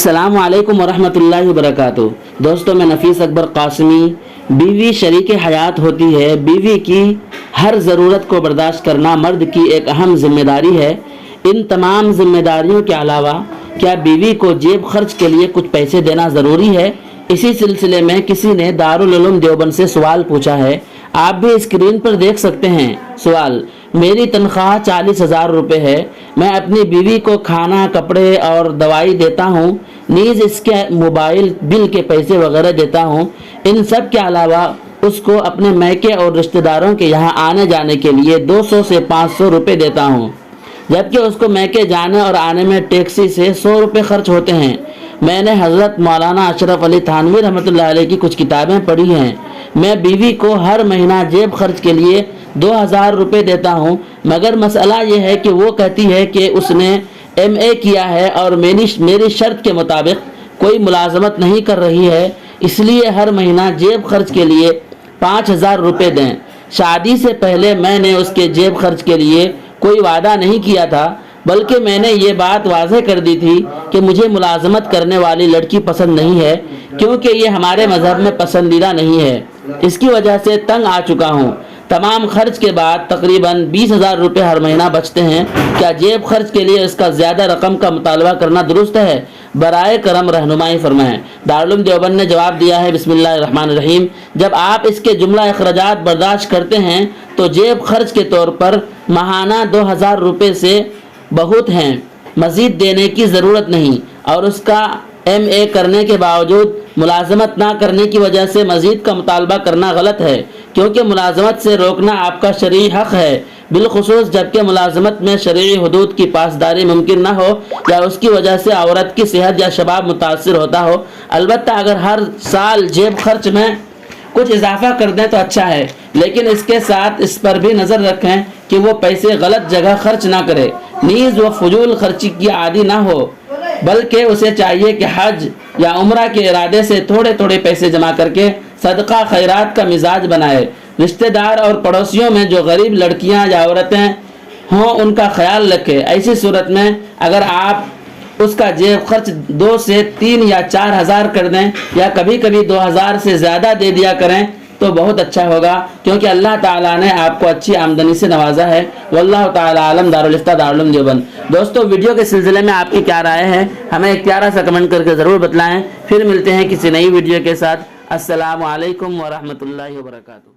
अस्सलामु अलैकुम वरहमतुल्लाहि वबरकातुहू। दोस्तों, मैं नफीस अकबर कासमी। बीवी शरीक हयात होती है। बीवी की हर ज़रूरत को बर्दाश्त करना मर्द की एक अहम जिम्मेदारी है। इन तमाम जिम्मेदारियों के अलावा क्या बीवी को जेब खर्च के लिए कुछ पैसे देना ज़रूरी है? इसी सिलसिले में किसी ने दारुल उलूम देवबंद से सवाल पूछा है। आप भी स्क्रीन पर देख सकते हैं सवाल। मेरी तनख्वाह 40,000 रुपये है। मैं अपनी बीवी को खाना, कपड़े और दवाई देता हूँ, नीज़ इसके मोबाइल बिल के पैसे वगैरह देता हूँ। इन सब के अलावा उसको अपने मैके और रिश्तेदारों के यहाँ आने जाने के लिए 200 से 500 रुपये देता हूँ, जबकि उसको मैके जाने और आने में टैक्सी से 100 रुपये खर्च होते हैं। मैंने हज़रत मौलाना अशरफ अली थानवी रहमतुल्लाह अलैह की कुछ किताबें पढ़ी हैं। मैं बीवी को हर महीना जेब खर्च के लिए 2000 रुपये देता हूँ, मगर मसला ये है कि वो कहती है कि उसने MA किया है और मेरी शर्त के मुताबिक कोई मुलाजमत नहीं कर रही है, इसलिए हर महीना जेब खर्च के लिए 5000 रुपये दें। शादी से पहले मैंने उसके जेब खर्च के लिए कोई वादा नहीं किया था, बल्कि मैंने ये बात वाज़ेह कर दी थी कि मुझे मुलाजमत करने वाली लड़की पसंद नहीं है, क्योंकि ये हमारे मज़हब में पसंदीदा नहीं है। इसकी वजह से तंग आ चुका हूँ। तमाम खर्च के बाद तकरीबन 20,000 रुपये हर महीना बचते हैं। क्या जेब खर्च के लिए इसका ज़्यादा रकम का मुतालबा करना दुरुस्त है? बराए करम रहनुमाई फरमाएं। दारुल उलूम देवबंद ने जवाब दिया है, बिस्मिल्लाहिर्रहमानिर्रहीम। जब आप इसके जुमला अखराजात बर्दाश्त करते हैं तो जेब खर्च के तौर पर माहाना 2000 रुपये से बहुत हैं, मज़ीद देने की ज़रूरत नहीं। और उसका MA करने के बावजूद मुलाजमत ना करने की वजह से मज़ीद का मुतालबा करना गलत है, क्योंकि मुलाजमत से रोकना आपका शरई हक़ है, बिलखुसूस जबकि मुलाजमत में शरई हुदूद की पासदारी मुमकिन ना हो या उसकी वजह से औरत की सेहत या शबाब मुतासिर होता हो। अलबत्ता अगर हर साल जेब खर्च में कुछ इजाफा कर दें तो अच्छा है, लेकिन इसके साथ इस पर भी नज़र रखें कि वो पैसे गलत जगह खर्च ना करे, नीज़ वो फजूल खर्ची की आदी ना हो, बल्कि उसे चाहिए कि हज या उम्रा के इरादे से थोड़े थोड़े पैसे जमा करके सदका खैरात का मिजाज बनाए। रिश्तेदार और पड़ोसियों में जो गरीब लड़कियां या औरतें हों उनका ख्याल रखें। ऐसी सूरत में अगर आप उसका जेब खर्च 2 से 3 या 4 हज़ार कर दें या कभी कभी 2000 से ज़्यादा दे दिया करें तो बहुत अच्छा होगा, क्योंकि अल्लाह ताला ने आपको अच्छी आमदनी से नवाजा है। वल्लाहु ताला आलम। दारुल इफ्ता दारुल उलूम देवबंद। दोस्तों, वीडियो के सिलसिले में आपकी क्या राय है, हमें एक प्यारा सा कमेंट करके ज़रूर बतलाएं। फिर मिलते हैं किसी नई वीडियो के साथ। अस्सलामु अलैकुम वरहमतुल्लाहि वबरकातुहू।